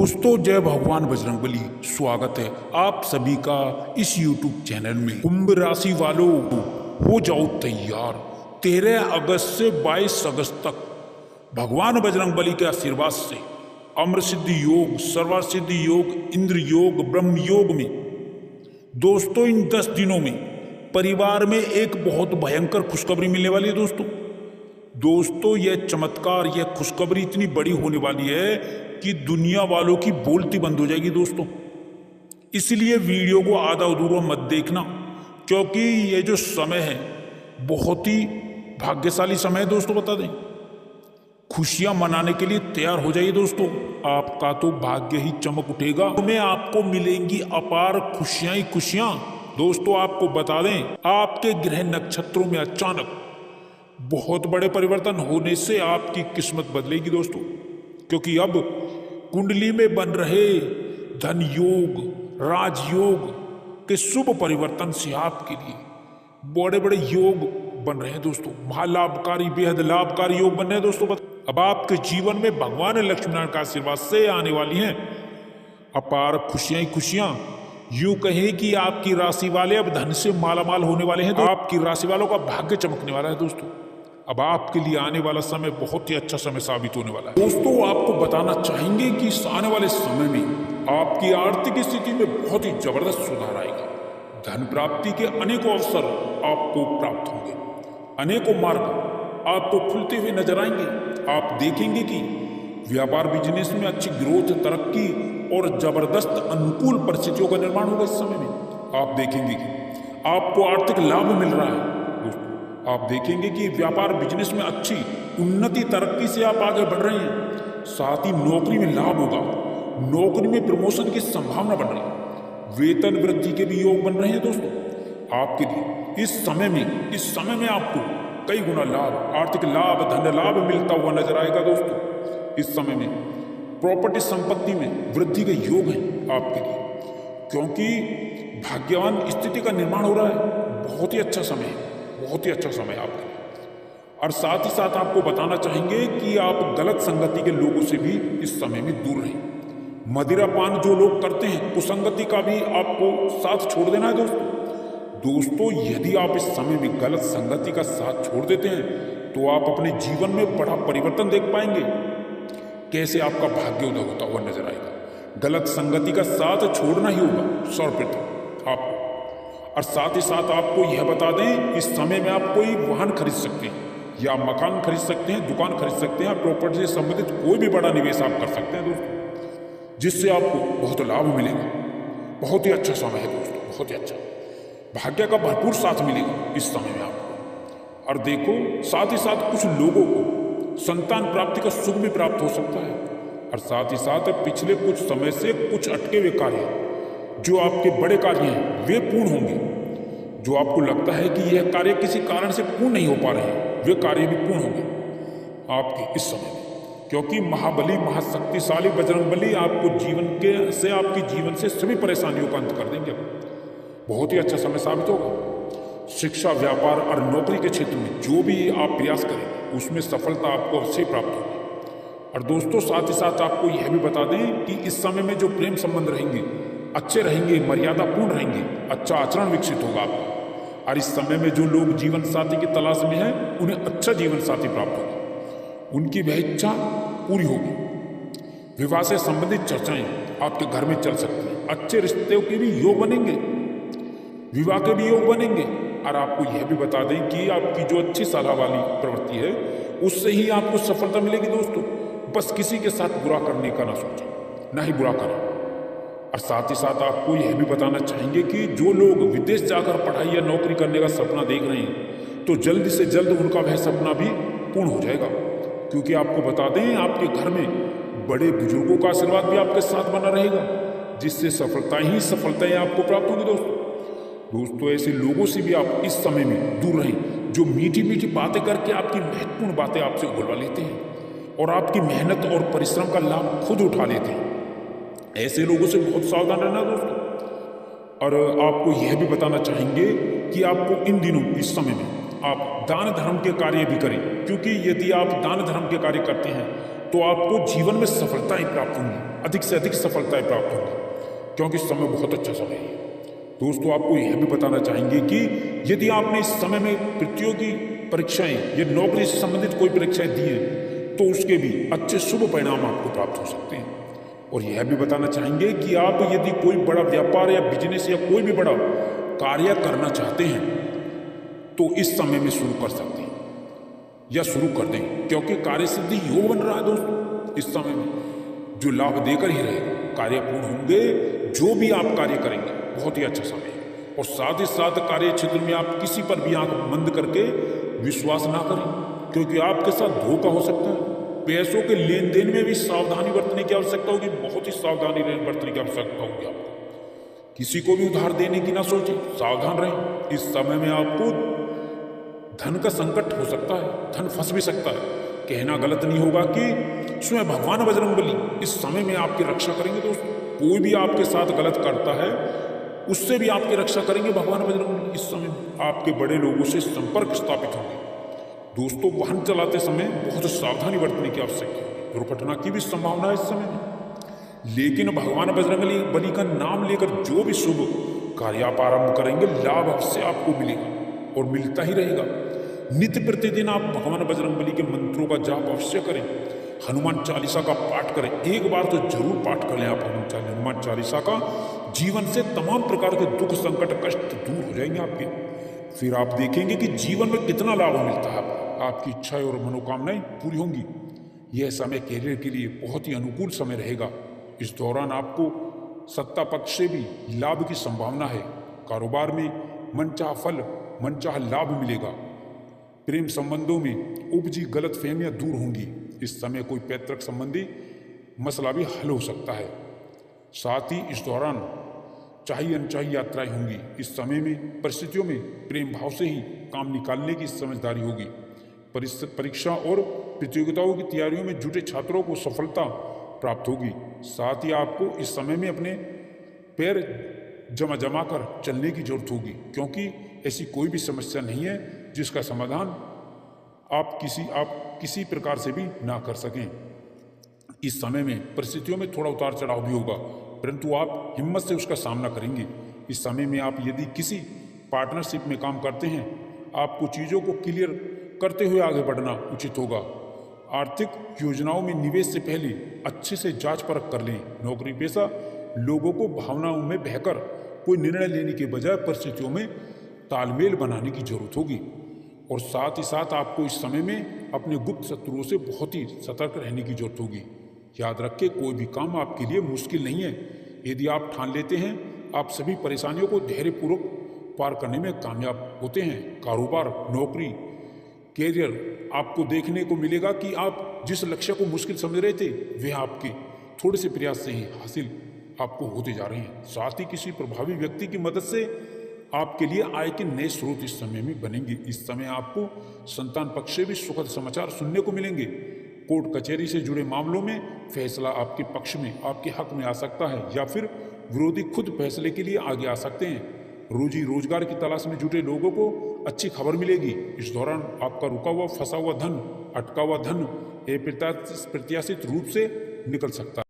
दोस्तों जय भगवान बजरंगबली। स्वागत है आप सभी का इस YouTube चैनल में। कुंभ राशि वालों हो जाओ तैयार। 13 अगस्त से 22 अगस्त तक भगवान बजरंगबली के आशीर्वाद से अमर सिद्धि योग, सर्व सिद्धि योग, इंद्र योग, ब्रह्म योग में दोस्तों इन 10 दिनों में परिवार में एक बहुत भयंकर खुशखबरी मिलने वाली है। दोस्तों यह चमत्कार, यह खुशखबरी इतनी बड़ी होने वाली है कि दुनिया वालों की बोलती बंद हो जाएगी दोस्तों। इसलिए वीडियो को आधा अधूरा मत देखना, क्योंकि यह जो समय है बहुत ही भाग्यशाली समय है दोस्तों। बता दें, खुशियां मनाने के लिए तैयार हो जाइए दोस्तों। आपका तो भाग्य ही चमक उठेगा, तुम्हें आपको मिलेंगी अपार खुशियां ही खुशियां। दोस्तों आपको बता दें, आपके ग्रह नक्षत्रों में अचानक बहुत बड़े परिवर्तन होने से आपकी किस्मत बदलेगी दोस्तों, क्योंकि अब कुंडली में बन रहे धन योग, राजयोग के शुभ परिवर्तन से आपके लिए बड़े बड़े योग बन रहे हैं दोस्तों। महालाभकारी, बेहद लाभकारी योग बन रहे हैं दोस्तों। अब आपके जीवन में भगवान लक्ष्मीनारायण का आशीर्वाद से आने वाली हैं अपार खुशियां ही खुशियां। यूं कहे कि आपकी राशि वाले अब धन से मालामाल होने वाले हैं। आपकी राशि वालों का भाग्य चमकने वाला है दोस्तों। अब आपके लिए आने वाला समय बहुत ही अच्छा समय साबित होने वाला है दोस्तों। आपको बताना चाहेंगे कि इस आने वाले समय में आपकी आर्थिक स्थिति में बहुत ही जबरदस्त सुधार आएगा। धन प्राप्ति के अनेकों अवसर आपको प्राप्त होंगे, अनेकों मार्ग आपको खुलते हुए नजर आएंगे। आप देखेंगे कि व्यापार बिजनेस में अच्छी ग्रोथ, तरक्की और जबरदस्त अनुकूल परिस्थितियों का निर्माण होगा। इस समय में आप देखेंगे कि आपको आर्थिक लाभ मिल रहा है दोस्तों। आप देखेंगे कि व्यापार बिजनेस में अच्छी उन्नति, तरक्की से आप आगे बढ़ रहे हैं। साथ ही नौकरी में लाभ होगा, नौकरी में प्रमोशन की संभावना बन रही है। वेतन वृद्धि के भी योग बन रहे हैं दोस्तों आपके लिए। इस समय में आपको कई गुना लाभ, आर्थिक लाभ, धन लाभ मिलता हुआ नजर आएगा दोस्तों। इस समय में प्रॉपर्टी संपत्ति में वृद्धि के योग हैं आपके लिए, क्योंकि भाग्यवान स्थिति का निर्माण हो रहा है। बहुत ही अच्छा समय है, बहुत ही अच्छा समय आपके लिए। और साथ ही साथ आपको बताना चाहेंगे कि आप गलत संगति के लोगों से भी इस समय में दूर रहें। मदिरापान जो लोग करते हैं, कुसंगति का भी आपको साथ छोड़ देना है दोस्तों। यदि आप इस समय में गलत संगति का साथ छोड़ देते हैं तो आप अपने जीवन में बड़ा परिवर्तन देख पाएंगे। कैसे आपका भाग्य उदय होता हुआ नजर आएगा। गलत संगति का साथ छोड़ना ही होगा सर्वप्रथम आपको। और साथ ही साथ आपको यह बता दें, इस समय में आप कोई वाहन खरीद सकते हैं, या मकान खरीद सकते हैं, दुकान खरीद सकते हैं, प्रॉपर्टी से संबंधित कोई भी बड़ा निवेश आप कर सकते हैं दोस्तों, जिससे आपको बहुत लाभ मिलेगा। बहुत ही अच्छा समय है दोस्तों, बहुत ही अच्छा। भाग्य का भरपूर साथ मिलेगा इस समय में आपको। और देखो, साथ ही साथ कुछ लोगों को संतान प्राप्ति का सुख भी प्राप्त हो सकता है। और साथ ही साथ पिछले कुछ समय से कुछ अटके हुए कार्य, जो आपके बड़े कार्य हैं, वे पूर्ण होंगे। जो आपको लगता है कि यह कार्य किसी कारण से पूर्ण नहीं हो पा रहे हैं, वे कार्य भी पूर्ण होंगे आपके इस समय में, क्योंकि महाबली, महाशक्तिशाली बजरंगबली आपको आपके जीवन से सभी परेशानियों का अंत कर देंगे। बहुत ही अच्छा समय साबित होगा। शिक्षा, व्यापार और नौकरी के क्षेत्र में जो भी आप प्रयास करें, उसमें सफलता आपको अवश्य प्राप्त होगी। और दोस्तों साथ ही साथ आपको यह भी बता दें कि इस समय में जो प्रेम संबंध रहेंगे अच्छे रहेंगे, मर्यादापूर्ण रहेंगे, अच्छा आचरण विकसित होगा आपका। और इस समय में जो लोग जीवन साथी की तलाश में हैं, उन्हें अच्छा जीवन साथी प्राप्त होगा, उनकी वह इच्छा पूरी होगी। विवाह से संबंधित चर्चाएं आपके घर में चल सकती हैं। अच्छे रिश्तों के भी योग बनेंगे, विवाह के भी योग बनेंगे। और आपको यह भी बता दें कि आपकी जो अच्छी सलाह वाली प्रवृत्ति है, उससे ही आपको सफलता मिलेगी दोस्तों। बस किसी के साथ बुरा करने का ना सोचें, ना ही बुरा करें। और साथ ही साथ आपको यह भी बताना चाहेंगे कि जो लोग विदेश जाकर पढ़ाई या नौकरी करने का सपना देख रहे हैं, तो जल्द से जल्द उनका वह सपना भी पूर्ण हो जाएगा। क्योंकि आपको बता दें, आपके घर में बड़े बुजुर्गों का आशीर्वाद भी आपके साथ बना रहेगा, जिससे सफलताएं आपको प्राप्त होगी दोस्तों। ऐसे लोगों से भी आप इस समय में दूर रहें, जो मीठी मीठी बातें करके आपकी महत्वपूर्ण बातें आपसे उगलवा लेते हैं और आपकी मेहनत और परिश्रम का लाभ खुद उठा लेते हैं। ऐसे लोगों से बहुत सावधान रहना दोस्तों। और आपको यह भी बताना चाहेंगे कि आपको इन दिनों, इस समय में आप दान धर्म के कार्य भी करें, क्योंकि यदि आप दान धर्म के कार्य करते हैं तो आपको जीवन में सफलताएं प्राप्त होंगी, अधिक से अधिक सफलताएं प्राप्त होंगी, क्योंकि समय बहुत अच्छा समय है। दोस्तों, आपको यह भी बताना चाहेंगे कि यदि आपने इस समय में प्रतियोगी परीक्षाएं या नौकरी से संबंधित कोई परीक्षाएं दी हैं, तो उसके भी अच्छे शुभ परिणाम आपको प्राप्त हो सकते हैं। और यह भी बताना चाहेंगे कि आप यदि कोई बड़ा व्यापार या बिजनेस या कोई भी बड़ा कार्य करना चाहते हैं, तो इस समय में शुरू कर सकते हैं या शुरू कर दें, क्योंकि कार्य सिद्धि योग बन रहा है दोस्तों। इस समय में जो लाभ देकर ही रहेगा, कार्य पूर्ण होंगे। जो भी आप कार्य करेंगे बहुत ही अच्छा समय है। और साथ ही साथ कार्य क्षेत्र में आप किसी पर भी आंख बंद करके विश्वास ना करें, क्योंकि आपके साथ धोखा हो सकता है। पैसों के लेन देन में भी सावधानी बरतने की आवश्यकता होगी, बहुत ही सावधानी बरतने की आवश्यकता होगी। आपको किसी को भी उधार देने की ना सोचें, सावधान रहें। इस समय में आपको धन का संकट हो सकता है, धन फंस भी सकता है। कहना गलत नहीं होगा कि स्वयं भगवान बजरंगबली इस समय में आपकी रक्षा करेंगे। दोस्तों, कोई भी आपके साथ गलत करता है, उससे भी आपकी रक्षा करेंगे भगवान बजरंगबली। इस समय आपके बड़े लोगों से संपर्क स्थापित होंगे। दोस्तों, वाहन चलाते समय बहुत सावधानी बरतने की आवश्यकता है। दुर्घटना की भी संभावना है इस समय में, लेकिन भगवान बजरंगबली का नाम लेकर जो भी शुभ कार्य आप आरंभ करेंगे, लाभ अवश्य आपको मिलेगा और मिलता ही रहेगा। नित्य प्रतिदिन आप भगवान बजरंगबली के मंत्रों का जाप अवश्य करें। हनुमान चालीसा का पाठ करें, एक बार तो जरूर पाठ कर लें आप हनुमान चालीसा का। जीवन से तमाम प्रकार के दुख संकट कष्ट दूर हो जाएंगे आपके। फिर आप देखेंगे कि जीवन में कितना लाभ मिलता है आपको, आपकी इच्छाएं और मनोकामनाएं पूरी होंगी। यह समय कैरियर के लिए बहुत ही अनुकूल समय रहेगा। इस दौरान आपको सत्ता पक्ष से भी लाभ की संभावना है। कारोबार में मनचाहा फल, मनचाहा लाभ मिलेगा। प्रेम संबंधों में उपजी गलतफहमियां दूर होंगी। इस समय कोई पैतृक संबंधी मसला भी हल हो सकता है। साथ ही इस दौरान चाही अनचाही यात्राएं होंगी। इस समय में परिस्थितियों में प्रेम भाव से ही काम निकालने की समझदारी होगी। परीक्षा और प्रतियोगिताओं की तैयारियों में जुटे छात्रों को सफलता प्राप्त होगी। साथ ही आपको इस समय में अपने पैर जमा कर चलने की जरूरत होगी, क्योंकि ऐसी कोई भी समस्या नहीं है जिसका समाधान आप किसी प्रकार से भी ना कर सकें। इस समय में परिस्थितियों में थोड़ा उतार चढ़ाव भी होगा, परंतु आप हिम्मत से उसका सामना करेंगे। इस समय में आप यदि किसी पार्टनरशिप में काम करते हैं, आपको चीज़ों को क्लियर करते हुए आगे बढ़ना उचित होगा। आर्थिक योजनाओं में निवेश से पहले अच्छे से जांच परख कर लें। नौकरी पेशा लोगों को भावनाओं में बहकर कोई निर्णय लेने के बजाय परिस्थितियों में तालमेल बनाने की जरूरत होगी। और साथ ही साथ आपको इस समय में अपने गुप्त शत्रुओं से बहुत ही सतर्क रहने की जरूरत होगी। याद रखें, कोई भी काम आपके लिए मुश्किल नहीं है। यदि आप ठान लेते हैं, आप सभी परेशानियों को धैर्यपूर्वक पार करने में कामयाब होते हैं। कारोबार, नौकरी, कैरियर आपको देखने को मिलेगा कि आप जिस लक्ष्य को मुश्किल समझ रहे थे, वह आपके थोड़े से प्रयास से ही हासिल आपको होते जा रहे हैं। साथ ही किसी प्रभावी व्यक्ति की मदद से आपके लिए आय के नए स्रोत इस समय में बनेंगे। इस समय आपको संतान पक्ष से भी सुखद समाचार सुनने को मिलेंगे। कोर्ट कचहरी से जुड़े मामलों में फैसला आपके पक्ष में, आपके हक में आ सकता है, या फिर विरोधी खुद फैसले के लिए आगे आ सकते हैं। रोजी रोजगार की तलाश में जुटे लोगों को अच्छी खबर मिलेगी। इस दौरान आपका रुका हुआ, फंसा हुआ धन, अटका हुआ धन अप्रत्याशित रूप से निकल सकता है।